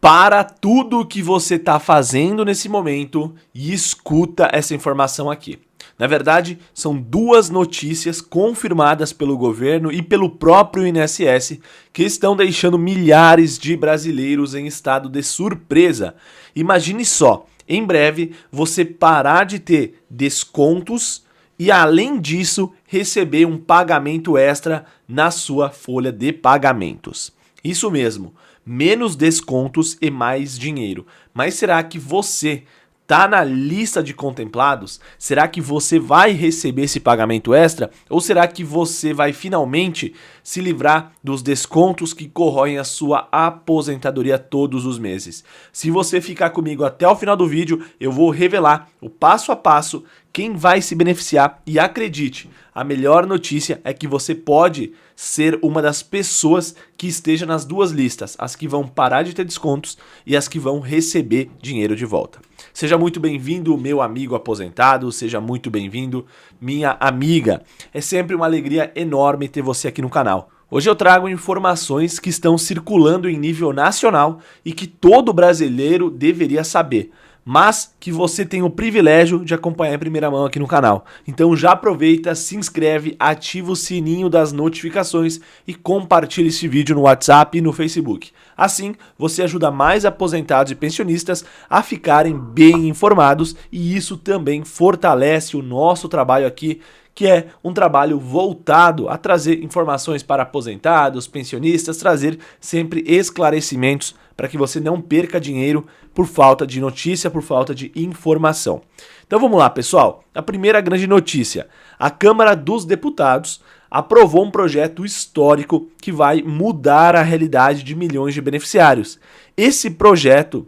Para tudo o que você está fazendo nesse momento e escuta essa informação aqui. Na verdade, são duas notícias confirmadas pelo governo e pelo próprio INSS que estão deixando milhares de brasileiros em estado de surpresa. Imagine só, em breve você parar de ter descontos e, além disso, receber um pagamento extra na sua folha de pagamentos. Isso mesmo, menos descontos e mais dinheiro. Mas será que você está na lista de contemplados? Será que você vai receber esse pagamento extra? Ou será que você vai finalmente se livrar dos descontos que corroem a sua aposentadoria todos os meses? Se você ficar comigo até o final do vídeo, eu vou revelar o passo a passo quem vai se beneficiar. E acredite, a melhor notícia é que você pode ser uma das pessoas que esteja nas duas listas, as que vão parar de ter descontos e as que vão receber dinheiro de volta. Seja muito bem-vindo, meu amigo aposentado, seja muito bem-vindo, minha amiga. É sempre uma alegria enorme ter você aqui no canal. Hoje eu trago informações que estão circulando em nível nacional e que todo brasileiro deveria saber, mas que você tem o privilégio de acompanhar em primeira mão aqui no canal. Então já aproveita, se inscreve, ativa o sininho das notificações e compartilha esse vídeo no WhatsApp e no Facebook. Assim, você ajuda mais aposentados e pensionistas a ficarem bem informados e isso também fortalece o nosso trabalho aqui, que é um trabalho voltado a trazer informações para aposentados, pensionistas, trazer sempre esclarecimentos para que você não perca dinheiro por falta de notícia, por falta de informação. Então vamos lá, pessoal. A primeira grande notícia: a Câmara dos Deputados aprovou um projeto histórico que vai mudar a realidade de milhões de beneficiários. Esse projeto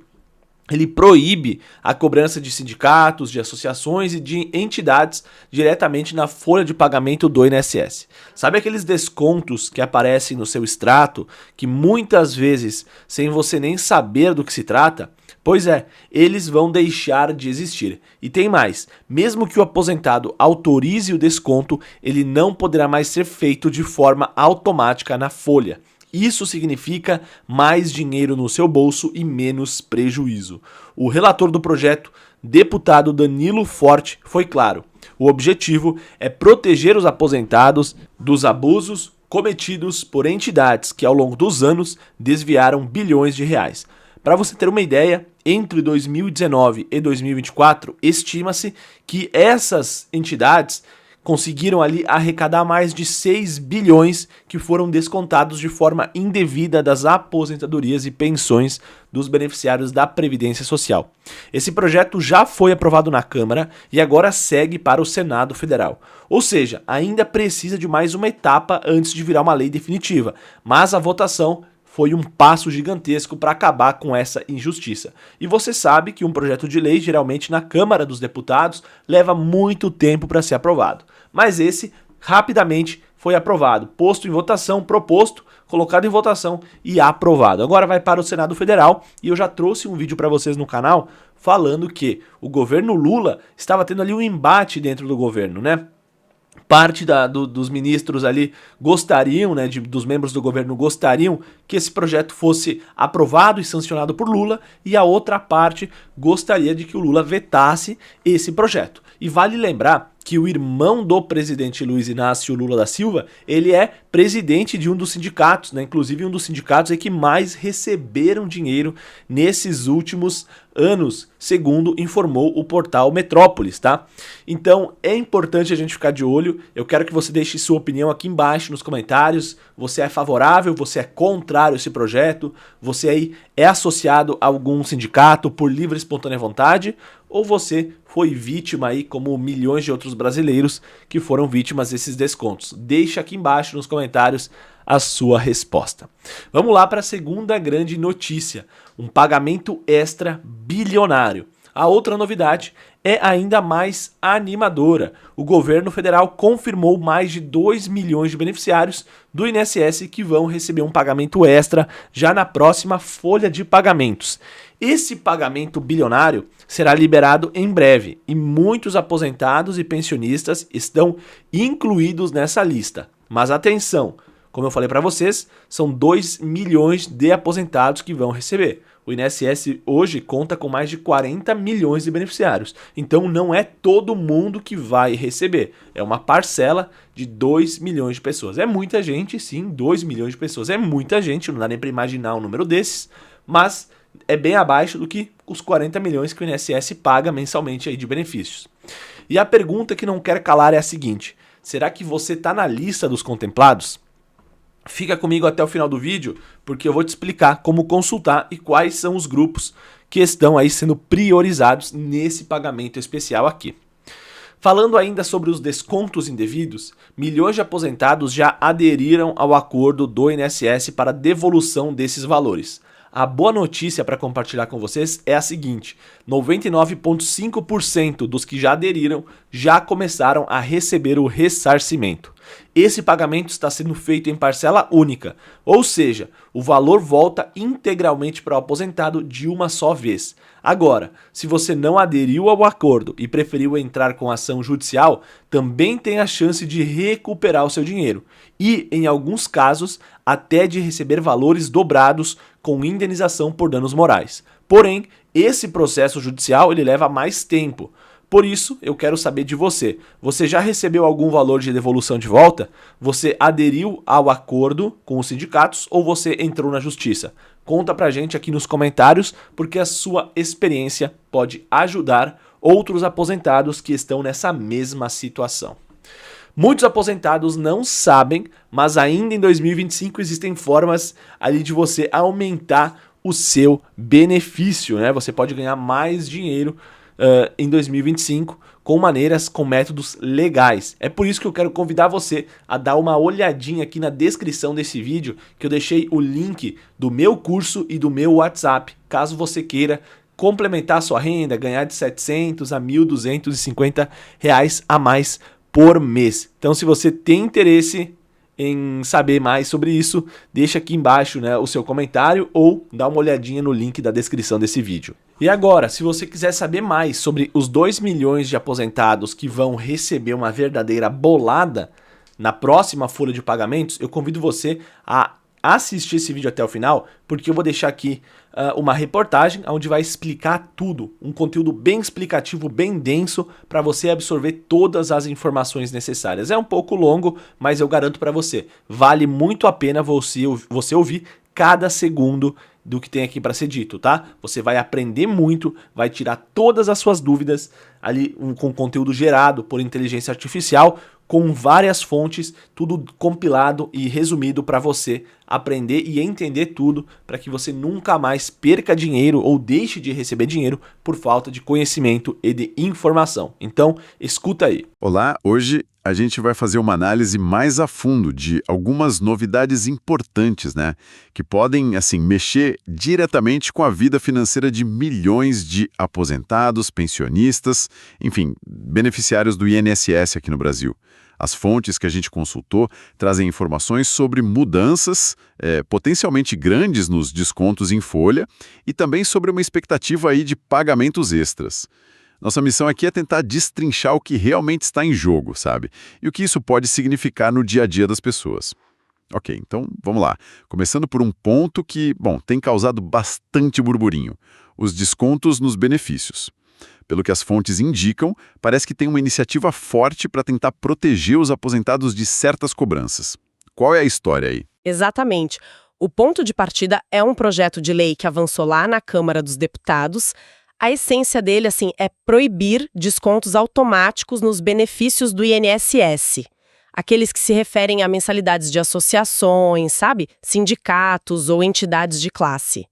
ele proíbe a cobrança de sindicatos, de associações e de entidades diretamente na folha de pagamento do INSS. Sabe aqueles descontos que aparecem no seu extrato, que muitas vezes, sem você nem saber do que se trata? Pois é, eles vão deixar de existir. E tem mais, mesmo que o aposentado autorize o desconto, ele não poderá mais ser feito de forma automática na folha. Isso significa mais dinheiro no seu bolso e menos prejuízo. O relator do projeto, deputado Danilo Forte, foi claro. O objetivo é proteger os aposentados dos abusos cometidos por entidades que ao longo dos anos desviaram bilhões de reais. Para você ter uma ideia, entre 2019 e 2024, estima-se que essas entidades conseguiram ali arrecadar mais de 6 bilhões que foram descontados de forma indevida das aposentadorias e pensões dos beneficiários da Previdência Social. Esse projeto já foi aprovado na Câmara e agora segue para o Senado Federal. Ou seja, ainda precisa de mais uma etapa antes de virar uma lei definitiva, mas a votação foi um passo gigantesco para acabar com essa injustiça. E você sabe que um projeto de lei, geralmente na Câmara dos Deputados, leva muito tempo para ser aprovado. Mas esse, rapidamente, foi aprovado, posto em votação, proposto, colocado em votação e aprovado. Agora vai para o Senado Federal e eu já trouxe um vídeo para vocês no canal falando que o governo Lula estava tendo ali um embate dentro do governo, né? Parte dos ministros ali gostariam, né, dos membros do governo gostariam que esse projeto fosse aprovado e sancionado por Lula, e a outra parte gostaria de que o Lula vetasse esse projeto. E vale lembrar que o irmão do presidente Luiz Inácio Lula da Silva, ele é presidente de um dos sindicatos, né? Inclusive um dos sindicatos que mais receberam dinheiro nesses últimos anos, segundo informou o portal Metrópolis, tá? Então é importante a gente ficar de olho. Eu quero que você deixe sua opinião aqui embaixo nos comentários. Você é favorável, você é contrário a esse projeto? Você aí é associado a algum sindicato por livre e espontânea vontade? Ou você foi vítima aí, como milhões de outros brasileiros que foram vítimas desses descontos? Deixa aqui embaixo nos comentários a sua resposta. Vamos lá para a segunda grande notícia: um pagamento extra bilionário. A outra novidade é ainda mais animadora. O governo federal confirmou mais de 2 milhões de beneficiários do INSS que vão receber um pagamento extra já na próxima folha de pagamentos. Esse pagamento bilionário será liberado em breve e muitos aposentados e pensionistas estão incluídos nessa lista. Mas atenção, Como eu falei para vocês, são 2 milhões de aposentados que vão receber. O INSS hoje conta com mais de 40 milhões de beneficiários. Então não é todo mundo que vai receber. É uma parcela de 2 milhões de pessoas. É muita gente, sim, 2 milhões de pessoas. É muita gente, não dá nem para imaginar um número desses, mas é bem abaixo do que os 40 milhões que o INSS paga mensalmente aí de benefícios. E a pergunta que não quer calar é a seguinte: será que você está na lista dos contemplados? Fica comigo até o final do vídeo, porque eu vou te explicar como consultar e quais são os grupos que estão aí sendo priorizados nesse pagamento especial aqui. Falando ainda sobre os descontos indevidos, milhões de aposentados já aderiram ao acordo do INSS para devolução desses valores. A boa notícia para compartilhar com vocês é a seguinte: 99,5% dos que já aderiram já começaram a receber o ressarcimento. Esse pagamento está sendo feito em parcela única, ou seja, o valor volta integralmente para o aposentado de uma só vez. Agora, se você não aderiu ao acordo e preferiu entrar com ação judicial, também tem a chance de recuperar o seu dinheiro e, em alguns casos, até de receber valores dobrados com indenização por danos morais. Porém, esse processo judicial ele leva mais tempo. Por isso, eu quero saber de você. Você já recebeu algum valor de devolução de volta? Você aderiu ao acordo com os sindicatos ou você entrou na justiça? Conta pra gente aqui nos comentários, porque a sua experiência pode ajudar outros aposentados que estão nessa mesma situação. Muitos aposentados não sabem, mas ainda em 2025 existem formas ali de você aumentar o seu benefício, né? Você pode ganhar mais dinheiro em 2025 com métodos legais. É por isso que eu quero convidar você a dar uma olhadinha aqui na descrição desse vídeo, que eu deixei o link do meu curso e do meu WhatsApp, caso você queira complementar a sua renda, ganhar de 700 a 1.250 reais a mais por mês. Então, se você tem interesse em saber mais sobre isso, deixa aqui embaixo, né, o seu comentário ou dá uma olhadinha no link da descrição desse vídeo. E agora, se você quiser saber mais sobre os 2 milhões de aposentados que vão receber uma verdadeira bolada na próxima folha de pagamentos, eu convido você a assistir esse vídeo até o final, porque eu vou deixar aqui uma reportagem onde vai explicar tudo, um conteúdo bem explicativo, bem denso, para você absorver todas as informações necessárias. É um pouco longo, mas eu garanto para você, vale muito a pena você ouvir cada segundo do que tem aqui para ser dito, tá? Você vai aprender muito, vai tirar todas as suas dúvidas ali com conteúdo gerado por inteligência artificial, com várias fontes, tudo compilado e resumido para você aprender e entender tudo, para que você nunca mais perca dinheiro ou deixe de receber dinheiro por falta de conhecimento e de informação. Então, escuta aí. Olá, hoje a gente vai fazer uma análise mais a fundo de algumas novidades importantes, né? Que podem, assim, mexer diretamente com a vida financeira de milhões de aposentados, pensionistas, enfim, beneficiários do INSS aqui no Brasil. As fontes que a gente consultou trazem informações sobre mudanças potencialmente grandes nos descontos em folha e também sobre uma expectativa aí de pagamentos extras. Nossa missão aqui é tentar destrinchar o que realmente está em jogo, sabe? E o que isso pode significar no dia a dia das pessoas. Ok, então vamos lá. Começando por um ponto que, tem causado bastante burburinho: os descontos nos benefícios. Pelo que as fontes indicam, parece que tem uma iniciativa forte para tentar proteger os aposentados de certas cobranças. Qual é a história aí? Exatamente. O ponto de partida é um projeto de lei que avançou lá na Câmara dos Deputados. A essência dele, é proibir descontos automáticos nos benefícios do INSS. Aqueles que se referem a mensalidades de associações, sindicatos ou entidades de classe.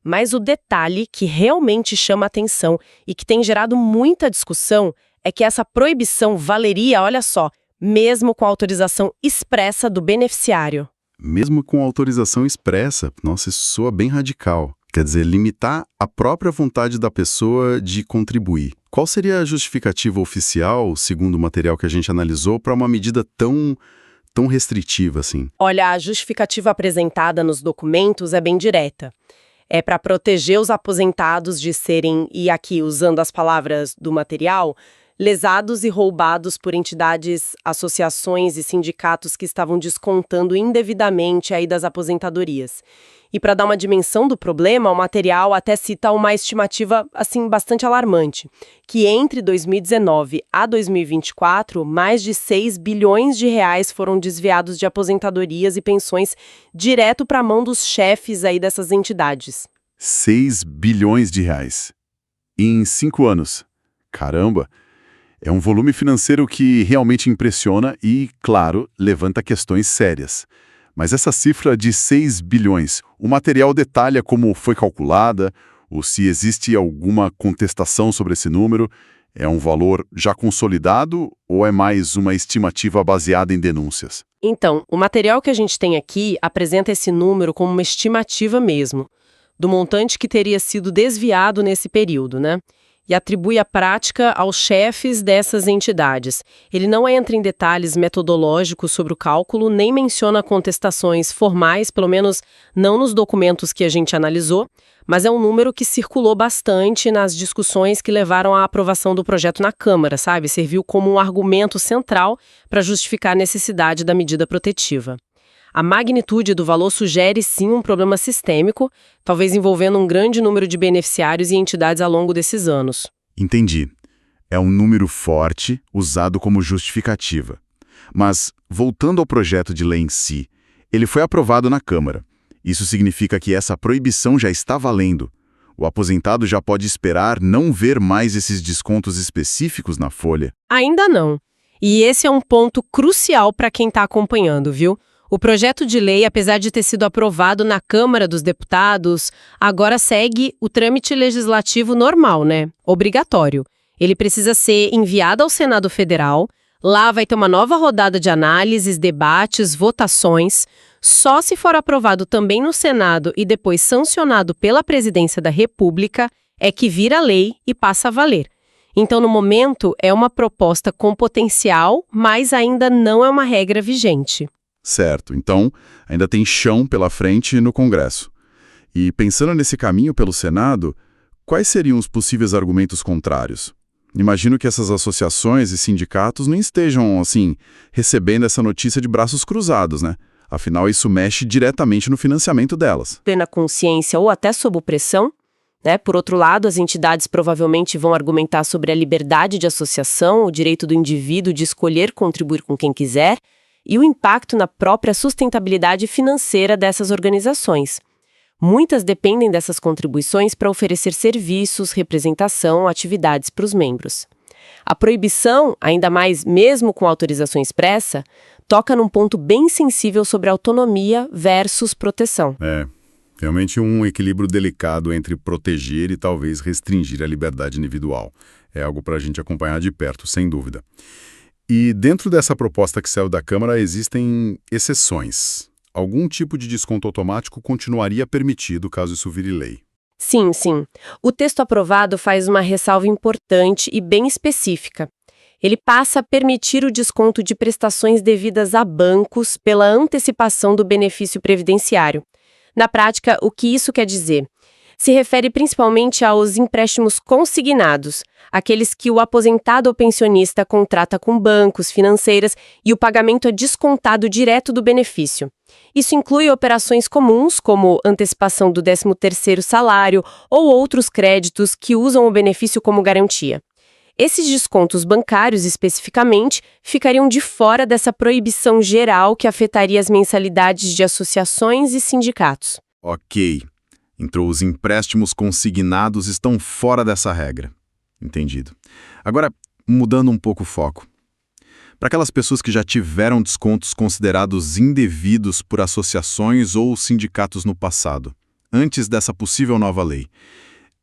Mas o detalhe que realmente chama atenção e que tem gerado muita discussão é que essa proibição valeria, olha só, mesmo com a autorização expressa do beneficiário. Mesmo com autorização expressa? Nossa, isso soa bem radical. Quer dizer, limitar a própria vontade da pessoa de contribuir. Qual seria a justificativa oficial, segundo o material que a gente analisou, para uma medida tão restritiva assim? Olha, a justificativa apresentada nos documentos é bem direta. É para proteger os aposentados de serem, e aqui usando as palavras do material, lesados e roubados por entidades, associações e sindicatos que estavam descontando indevidamente aí das aposentadorias. E para dar uma dimensão do problema, o material até cita uma estimativa assim bastante alarmante, que entre 2019 a 2024, mais de 6 bilhões de reais foram desviados de aposentadorias e pensões direto para a mão dos chefes aí dessas entidades. 6 bilhões de reais. Em 5 anos. Caramba! É um volume financeiro que realmente impressiona e, claro, levanta questões sérias. Mas essa cifra de 6 bilhões, o material detalha como foi calculada, ou se existe alguma contestação sobre esse número, é um valor já consolidado ou é mais uma estimativa baseada em denúncias? Então, o material que a gente tem aqui apresenta esse número como uma estimativa mesmo, do montante que teria sido desviado nesse período, né? E atribui a prática aos chefes dessas entidades. Ele não entra em detalhes metodológicos sobre o cálculo, nem menciona contestações formais, pelo menos não nos documentos que a gente analisou, mas é um número que circulou bastante nas discussões que levaram à aprovação do projeto na Câmara, sabe? Serviu como um argumento central para justificar a necessidade da medida protetiva. A magnitude do valor sugere, sim, um problema sistêmico, talvez envolvendo um grande número de beneficiários e entidades ao longo desses anos. Entendi. É um número forte, usado como justificativa. Mas, voltando ao projeto de lei em si, ele foi aprovado na Câmara. Isso significa que essa proibição já está valendo. O aposentado já pode esperar não ver mais esses descontos específicos na folha? Ainda não. E esse é um ponto crucial para quem está acompanhando, viu? O projeto de lei, apesar de ter sido aprovado na Câmara dos Deputados, agora segue o trâmite legislativo normal, né? Obrigatório. Ele precisa ser enviado ao Senado Federal, lá vai ter uma nova rodada de análises, debates, votações. Só se for aprovado também no Senado e depois sancionado pela Presidência da República, é que vira lei e passa a valer. Então, no momento, é uma proposta com potencial, mas ainda não é uma regra vigente. Certo, então ainda tem chão pela frente no Congresso. E pensando nesse caminho pelo Senado, quais seriam os possíveis argumentos contrários? Imagino que essas associações e sindicatos não estejam, assim, recebendo essa notícia de braços cruzados, né? Afinal, isso mexe diretamente no financiamento delas. Plena consciência ou até sob pressão, né? Por outro lado, as entidades provavelmente vão argumentar sobre a liberdade de associação, o direito do indivíduo de escolher contribuir com quem quiser, e o impacto na própria sustentabilidade financeira dessas organizações. Muitas dependem dessas contribuições para oferecer serviços, representação, atividades para os membros. A proibição, ainda mais mesmo com autorização expressa, toca num ponto bem sensível sobre autonomia versus proteção. É, realmente um equilíbrio delicado entre proteger e talvez restringir a liberdade individual. É algo para a gente acompanhar de perto, sem dúvida. E dentro dessa proposta que saiu da Câmara existem exceções. Algum tipo de desconto automático continuaria permitido caso isso vire lei. Sim, sim. O texto aprovado faz uma ressalva importante e bem específica. Ele passa a permitir o desconto de prestações devidas a bancos pela antecipação do benefício previdenciário. Na prática, o que isso quer dizer? Se refere principalmente aos empréstimos consignados, aqueles que o aposentado ou pensionista contrata com bancos, financeiras e o pagamento é descontado direto do benefício. Isso inclui operações comuns, como antecipação do 13º salário ou outros créditos que usam o benefício como garantia. Esses descontos bancários, especificamente, ficariam de fora dessa proibição geral que afetaria as mensalidades de associações e sindicatos. Ok. Então, os empréstimos consignados estão fora dessa regra. Entendido. Agora, mudando um pouco o foco. Para aquelas pessoas que já tiveram descontos considerados indevidos por associações ou sindicatos no passado, antes dessa possível nova lei,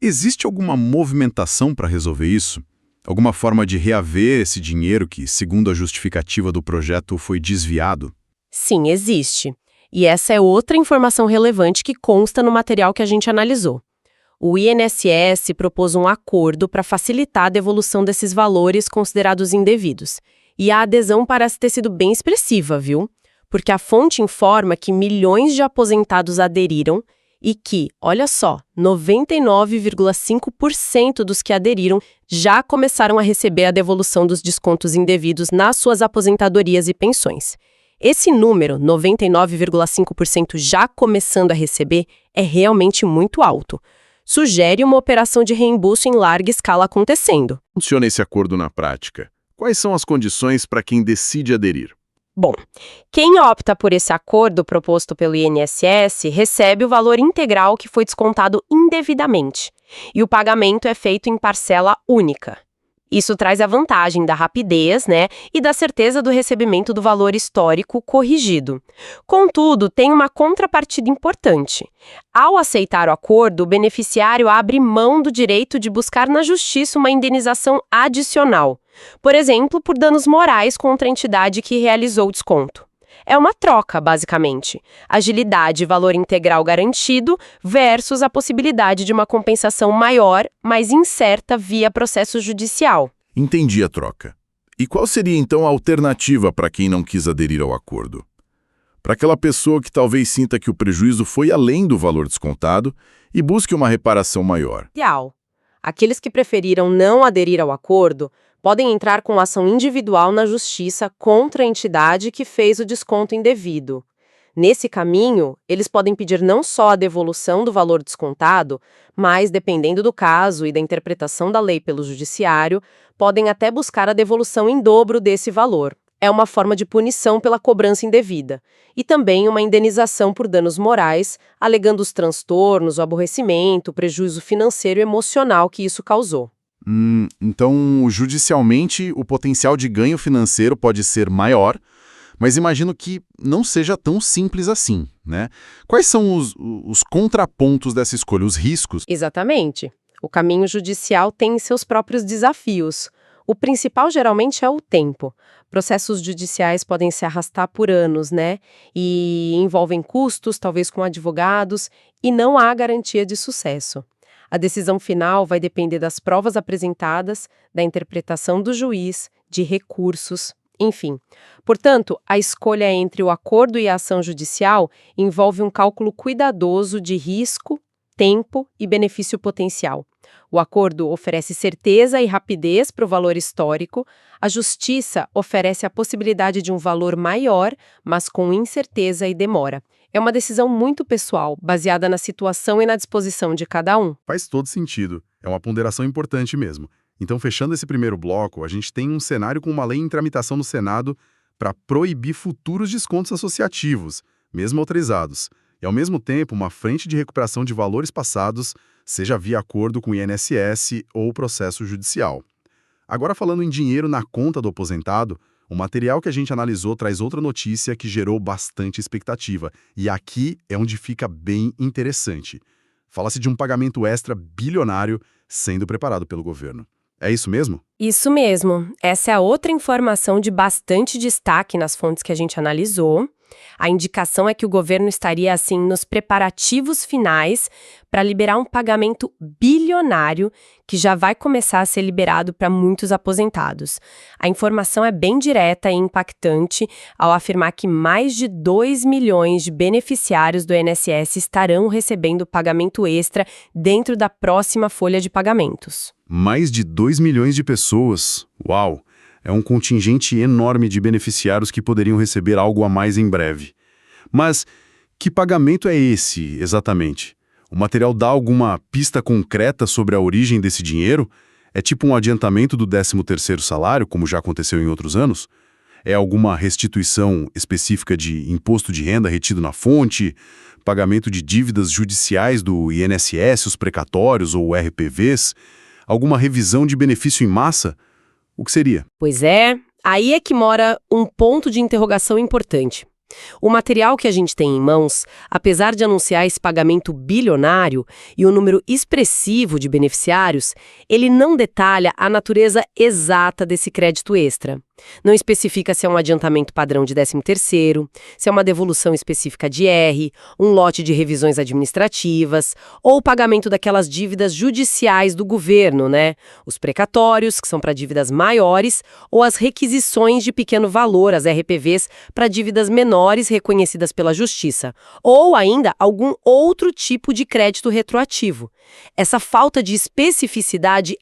existe alguma movimentação para resolver isso? Alguma forma de reaver esse dinheiro que, segundo a justificativa do projeto, foi desviado? Sim, existe. E essa é outra informação relevante que consta no material que a gente analisou. O INSS propôs um acordo para facilitar a devolução desses valores considerados indevidos. E a adesão parece ter sido bem expressiva, viu? Porque a fonte informa que milhões de aposentados aderiram e que, olha só, 99,5% dos que aderiram já começaram a receber a devolução dos descontos indevidos nas suas aposentadorias e pensões. Esse número, 99,5% já começando a receber, é realmente muito alto. Sugere uma operação de reembolso em larga escala acontecendo. Funciona esse acordo na prática? Quais são as condições para quem decide aderir? Bom, quem opta por esse acordo proposto pelo INSS recebe o valor integral que foi descontado indevidamente, e o pagamento é feito em parcela única. Isso traz a vantagem da rapidez, e da certeza do recebimento do valor histórico corrigido. Contudo, tem uma contrapartida importante. Ao aceitar o acordo, o beneficiário abre mão do direito de buscar na justiça uma indenização adicional, por exemplo, por danos morais contra a entidade que realizou o desconto. É uma troca, basicamente. Agilidade e valor integral garantido versus a possibilidade de uma compensação maior, mas incerta via processo judicial. Entendi a troca. E qual seria então a alternativa para quem não quis aderir ao acordo? Para aquela pessoa que talvez sinta que o prejuízo foi além do valor descontado e busque uma reparação maior. Aqueles que preferiram não aderir ao acordo podem entrar com ação individual na justiça contra a entidade que fez o desconto indevido. Nesse caminho, eles podem pedir não só a devolução do valor descontado, mas, dependendo do caso e da interpretação da lei pelo judiciário, podem até buscar a devolução em dobro desse valor. É uma forma de punição pela cobrança indevida. E também uma indenização por danos morais, alegando os transtornos, o aborrecimento, o prejuízo financeiro e emocional que isso causou. Então, judicialmente, o potencial de ganho financeiro pode ser maior, mas imagino que não seja tão simples assim, né? Quais são os contrapontos dessa escolha, os riscos? Exatamente. O caminho judicial tem seus próprios desafios. O principal geralmente é o tempo. Processos judiciais podem se arrastar por anos, e envolvem custos, talvez com advogados, e não há garantia de sucesso. A decisão final vai depender das provas apresentadas, da interpretação do juiz, de recursos, enfim. Portanto, a escolha entre o acordo e a ação judicial envolve um cálculo cuidadoso de risco, tempo e benefício potencial. O acordo oferece certeza e rapidez para o valor histórico, a justiça oferece a possibilidade de um valor maior, mas com incerteza e demora. É uma decisão muito pessoal, baseada na situação e na disposição de cada um. Faz todo sentido. É uma ponderação importante mesmo. Então, fechando esse primeiro bloco, a gente tem um cenário com uma lei em tramitação no Senado para proibir futuros descontos associativos, mesmo autorizados. E, ao mesmo tempo, uma frente de recuperação de valores passados, seja via acordo com o INSS ou processo judicial. Agora, falando em dinheiro na conta do aposentado, o material que a gente analisou traz outra notícia que gerou bastante expectativa. E aqui é onde fica bem interessante. Fala-se de um pagamento extra bilionário sendo preparado pelo governo. É isso mesmo? Isso mesmo. Essa é a outra informação de bastante destaque nas fontes que a gente analisou. A indicação é que o governo estaria, assim, nos preparativos finais para liberar um pagamento bilionário que já vai começar a ser liberado para muitos aposentados. A informação é bem direta e impactante ao afirmar que mais de 2 milhões de beneficiários do INSS estarão recebendo pagamento extra dentro da próxima folha de pagamentos. Mais de 2 milhões de pessoas. Uau! É um contingente enorme de beneficiários que poderiam receber algo a mais em breve. Mas que pagamento é esse, exatamente? O material dá alguma pista concreta sobre a origem desse dinheiro? É tipo um adiantamento do 13º salário, como já aconteceu em outros anos? É alguma restituição específica de imposto de renda retido na fonte? Pagamento de dívidas judiciais do INSS, os precatórios ou RPVs? Alguma revisão de benefício em massa? O que seria? Pois é, aí é que mora um ponto de interrogação importante. O material que a gente tem em mãos, apesar de anunciar esse pagamento bilionário e um número expressivo de beneficiários, ele não detalha a natureza exata desse crédito extra. Não especifica se é um adiantamento padrão de 13º, se é uma devolução específica de R, um lote de revisões administrativas ou o pagamento daquelas dívidas judiciais do governo, né? Os precatórios, que são para dívidas maiores, ou as requisições de pequeno valor, as RPVs, para dívidas menores reconhecidas pela Justiça, ou ainda algum outro tipo de crédito retroativo. Essa falta de especificidade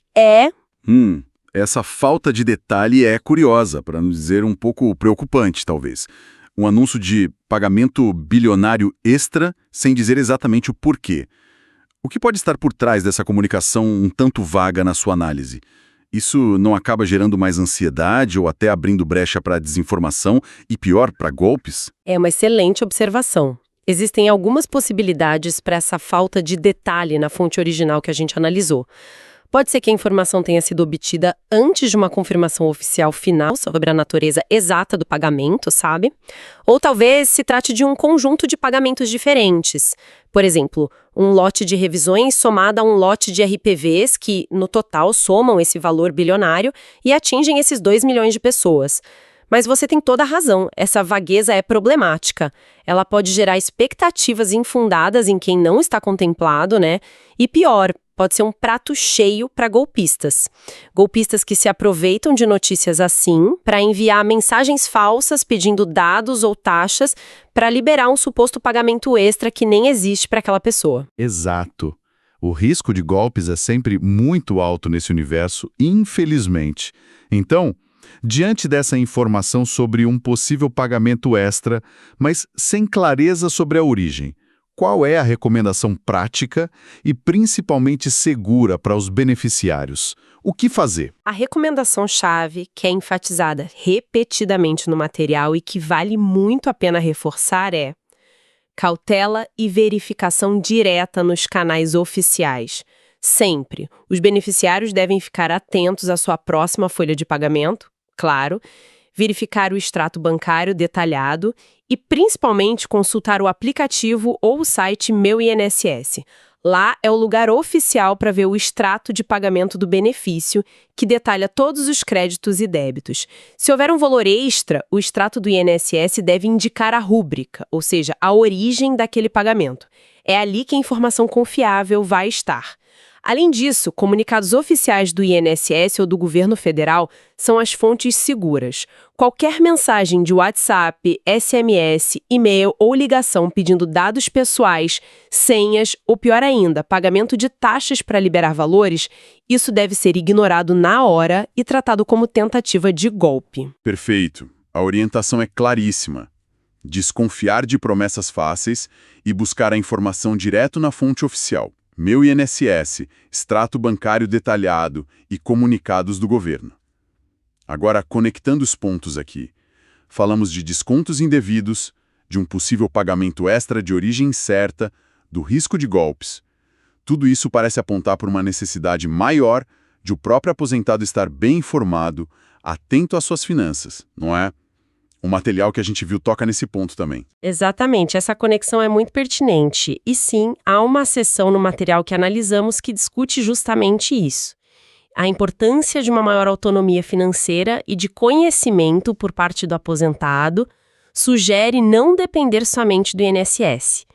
Essa falta de detalhe é curiosa, para não dizer um pouco preocupante, talvez. Um anúncio de pagamento bilionário extra sem dizer exatamente o porquê. O que pode estar por trás dessa comunicação um tanto vaga na sua análise? Isso não acaba gerando mais ansiedade ou até abrindo brecha para desinformação e, pior, para golpes? É uma excelente observação. Existem algumas possibilidades para essa falta de detalhe na fonte original que a gente analisou. Pode ser que a informação tenha sido obtida antes de uma confirmação oficial final sobre a natureza exata do pagamento, sabe? Ou talvez se trate de um conjunto de pagamentos diferentes. Por exemplo, um lote de revisões somado a um lote de RPVs que, no total, somam esse valor bilionário e atingem esses 2 milhões de pessoas. Mas você tem toda a razão, essa vagueza é problemática. Ela pode gerar expectativas infundadas em quem não está contemplado, né? E pior, pode ser um prato cheio para golpistas. Golpistas que se aproveitam de notícias assim para enviar mensagens falsas pedindo dados ou taxas para liberar um suposto pagamento extra que nem existe para aquela pessoa. Exato. O risco de golpes é sempre muito alto nesse universo, infelizmente. Então, diante dessa informação sobre um possível pagamento extra, mas sem clareza sobre a origem, qual é a recomendação prática e principalmente segura para os beneficiários? O que fazer? A recomendação-chave, que é enfatizada repetidamente no material e que vale muito a pena reforçar é: cautela e verificação direta nos canais oficiais. Sempre. Os beneficiários devem ficar atentos à sua próxima folha de pagamento, claro, verificar o extrato bancário detalhado e, principalmente, consultar o aplicativo ou o site Meu INSS. Lá é o lugar oficial para ver o extrato de pagamento do benefício, que detalha todos os créditos e débitos. Se houver um valor extra, o extrato do INSS deve indicar a rúbrica, ou seja, a origem daquele pagamento. É ali que a informação confiável vai estar. Além disso, comunicados oficiais do INSS ou do governo federal são as fontes seguras. Qualquer mensagem de WhatsApp, SMS, e-mail ou ligação pedindo dados pessoais, senhas ou, pior ainda, pagamento de taxas para liberar valores, isso deve ser ignorado na hora e tratado como tentativa de golpe. Perfeito. A orientação é claríssima. Desconfiar de promessas fáceis e buscar a informação direto na fonte oficial. Meu INSS, extrato bancário detalhado e comunicados do governo. Agora, conectando os pontos aqui, falamos de descontos indevidos, de um possível pagamento extra de origem incerta, do risco de golpes. Tudo isso parece apontar para uma necessidade maior de o próprio aposentado estar bem informado, atento às suas finanças, não é? O material que a gente viu toca nesse ponto também. Exatamente, essa conexão é muito pertinente. E sim, há uma seção no material que analisamos que discute justamente isso. A importância de uma maior autonomia financeira e de conhecimento por parte do aposentado sugere não depender somente do INSS.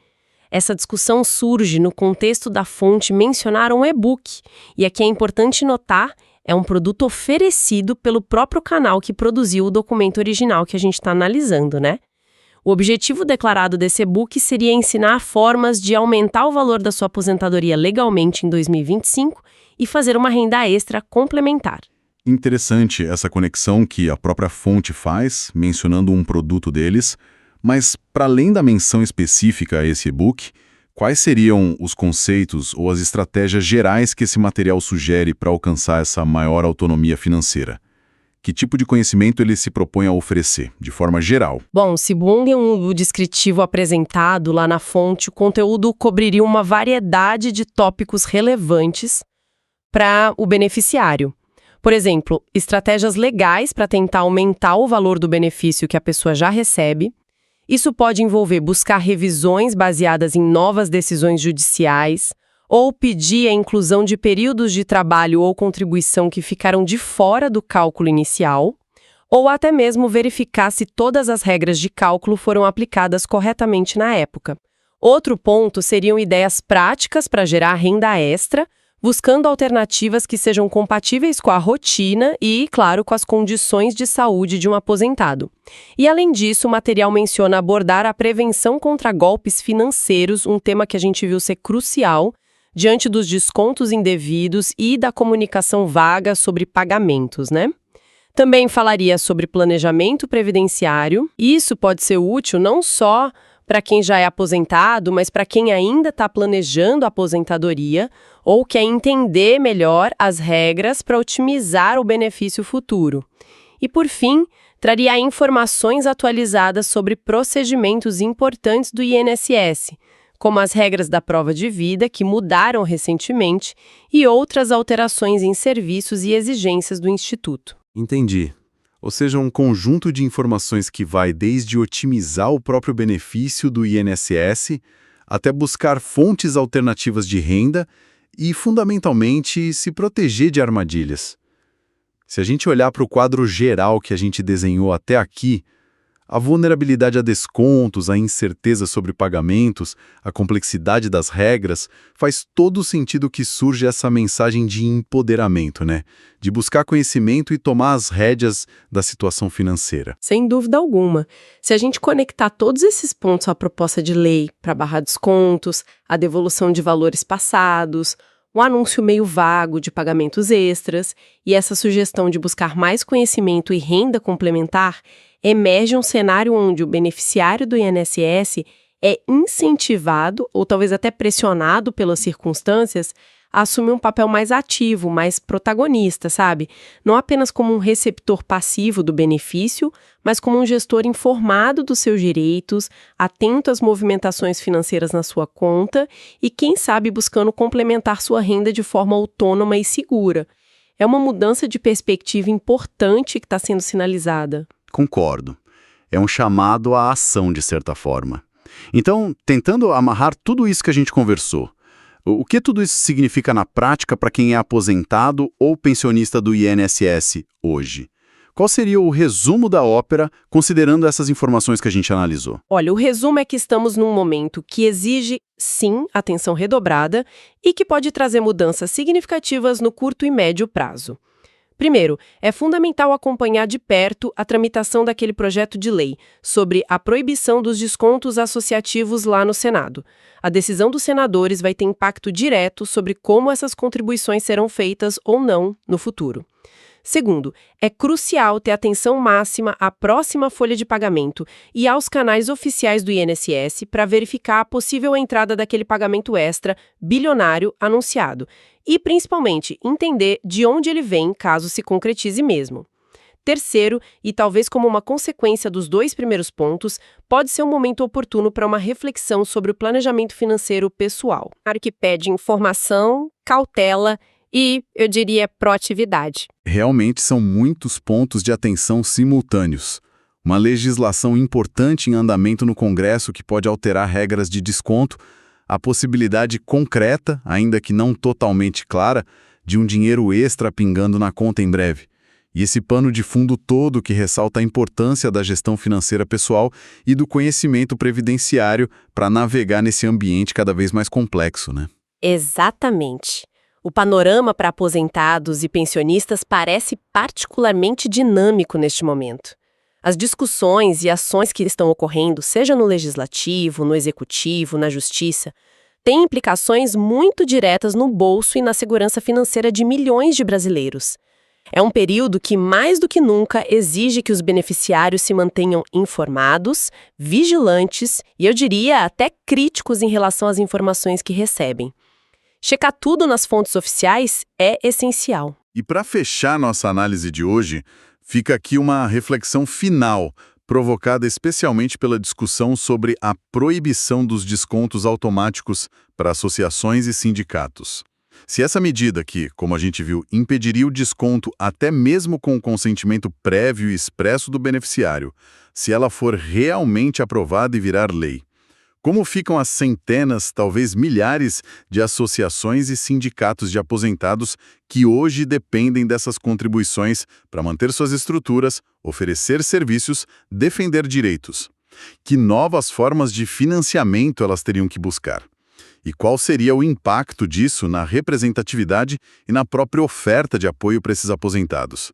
Essa discussão surge no contexto da fonte mencionar um e-book, e aqui é importante notar é um produto oferecido pelo próprio canal que produziu o documento original que a gente está analisando, né? O objetivo declarado desse e-book seria ensinar formas de aumentar o valor da sua aposentadoria legalmente em 2025 e fazer uma renda extra complementar. Interessante essa conexão que a própria fonte faz, mencionando um produto deles, mas para além da menção específica a esse e-book, quais seriam os conceitos ou as estratégias gerais que esse material sugere para alcançar essa maior autonomia financeira? Que tipo de conhecimento ele se propõe a oferecer, de forma geral? Bom, segundo o descritivo apresentado lá na fonte, o conteúdo cobriria uma variedade de tópicos relevantes para o beneficiário. Por exemplo, estratégias legais para tentar aumentar o valor do benefício que a pessoa já recebe. Isso pode envolver buscar revisões baseadas em novas decisões judiciais ou pedir a inclusão de períodos de trabalho ou contribuição que ficaram de fora do cálculo inicial, ou até mesmo verificar se todas as regras de cálculo foram aplicadas corretamente na época. Outro ponto seriam ideias práticas para gerar renda extra, buscando alternativas que sejam compatíveis com a rotina e, claro, com as condições de saúde de um aposentado. E, além disso, o material menciona abordar a prevenção contra golpes financeiros, um tema que a gente viu ser crucial diante dos descontos indevidos e da comunicação vaga sobre pagamentos, né? Também falaria sobre planejamento previdenciário. Isso pode ser útil não só para quem já é aposentado, mas para quem ainda está planejando a aposentadoria ou quer entender melhor as regras para otimizar o benefício futuro. E, por fim, traria informações atualizadas sobre procedimentos importantes do INSS, como as regras da prova de vida, que mudaram recentemente, e outras alterações em serviços e exigências do Instituto. Entendi. Ou seja, um conjunto de informações que vai desde otimizar o próprio benefício do INSS até buscar fontes alternativas de renda e, fundamentalmente, se proteger de armadilhas. Se a gente olhar para o quadro geral que a gente desenhou até aqui, a vulnerabilidade a descontos, a incerteza sobre pagamentos, a complexidade das regras, faz todo o sentido que surge essa mensagem de empoderamento, né? De buscar conhecimento e tomar as rédeas da situação financeira. Sem dúvida alguma. Se a gente conectar todos esses pontos à proposta de lei para barrar descontos, a devolução de valores passados, um anúncio meio vago de pagamentos extras e essa sugestão de buscar mais conhecimento e renda complementar, emerge um cenário onde o beneficiário do INSS é incentivado, ou talvez até pressionado pelas circunstâncias, a assumir um papel mais ativo, mais protagonista, sabe? Não apenas como um receptor passivo do benefício, mas como um gestor informado dos seus direitos, atento às movimentações financeiras na sua conta e, quem sabe, buscando complementar sua renda de forma autônoma e segura. É uma mudança de perspectiva importante que está sendo sinalizada. Concordo. É um chamado à ação, de certa forma. Então, tentando amarrar tudo isso que a gente conversou, o que tudo isso significa na prática para quem é aposentado ou pensionista do INSS hoje? Qual seria o resumo da ópera, considerando essas informações que a gente analisou? Olha, o resumo é que estamos num momento que exige, sim, atenção redobrada e que pode trazer mudanças significativas no curto e médio prazo. Primeiro, é fundamental acompanhar de perto a tramitação daquele projeto de lei sobre a proibição dos descontos associativos lá no Senado. A decisão dos senadores vai ter impacto direto sobre como essas contribuições serão feitas ou não no futuro. Segundo, é crucial ter atenção máxima à próxima folha de pagamento e aos canais oficiais do INSS para verificar a possível entrada daquele pagamento extra bilionário anunciado e, principalmente, entender de onde ele vem caso se concretize mesmo. Terceiro, e talvez como uma consequência dos dois primeiros pontos, pode ser um momento oportuno para uma reflexão sobre o planejamento financeiro pessoal. Claro que pede informação, cautela e, eu diria, proatividade. Realmente são muitos pontos de atenção simultâneos. Uma legislação importante em andamento no Congresso que pode alterar regras de desconto, a possibilidade concreta, ainda que não totalmente clara, de um dinheiro extra pingando na conta em breve. E esse pano de fundo todo que ressalta a importância da gestão financeira pessoal e do conhecimento previdenciário para navegar nesse ambiente cada vez mais complexo, né? Exatamente. O panorama para aposentados e pensionistas parece particularmente dinâmico neste momento. As discussões e ações que estão ocorrendo, seja no legislativo, no executivo, na justiça, têm implicações muito diretas no bolso e na segurança financeira de milhões de brasileiros. É um período que, mais do que nunca, exige que os beneficiários se mantenham informados, vigilantes e, eu diria, até críticos em relação às informações que recebem. Checar tudo nas fontes oficiais é essencial. E para fechar nossa análise de hoje, fica aqui uma reflexão final, provocada especialmente pela discussão sobre a proibição dos descontos automáticos para associações e sindicatos. Se essa medida que, como a gente viu, impediria o desconto até mesmo com o consentimento prévio e expresso do beneficiário, se ela for realmente aprovada e virar lei, Como ficam as centenas, talvez milhares, de associações e sindicatos de aposentados que hoje dependem dessas contribuições para manter suas estruturas, oferecer serviços, defender direitos? Que novas formas de financiamento elas teriam que buscar? E qual seria o impacto disso na representatividade e na própria oferta de apoio para esses aposentados?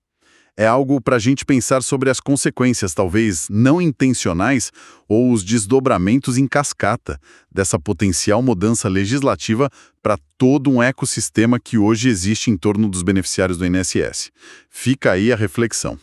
É algo para a gente pensar sobre as consequências, talvez não intencionais, ou os desdobramentos em cascata dessa potencial mudança legislativa para todo um ecossistema que hoje existe em torno dos beneficiários do INSS. Fica aí a reflexão.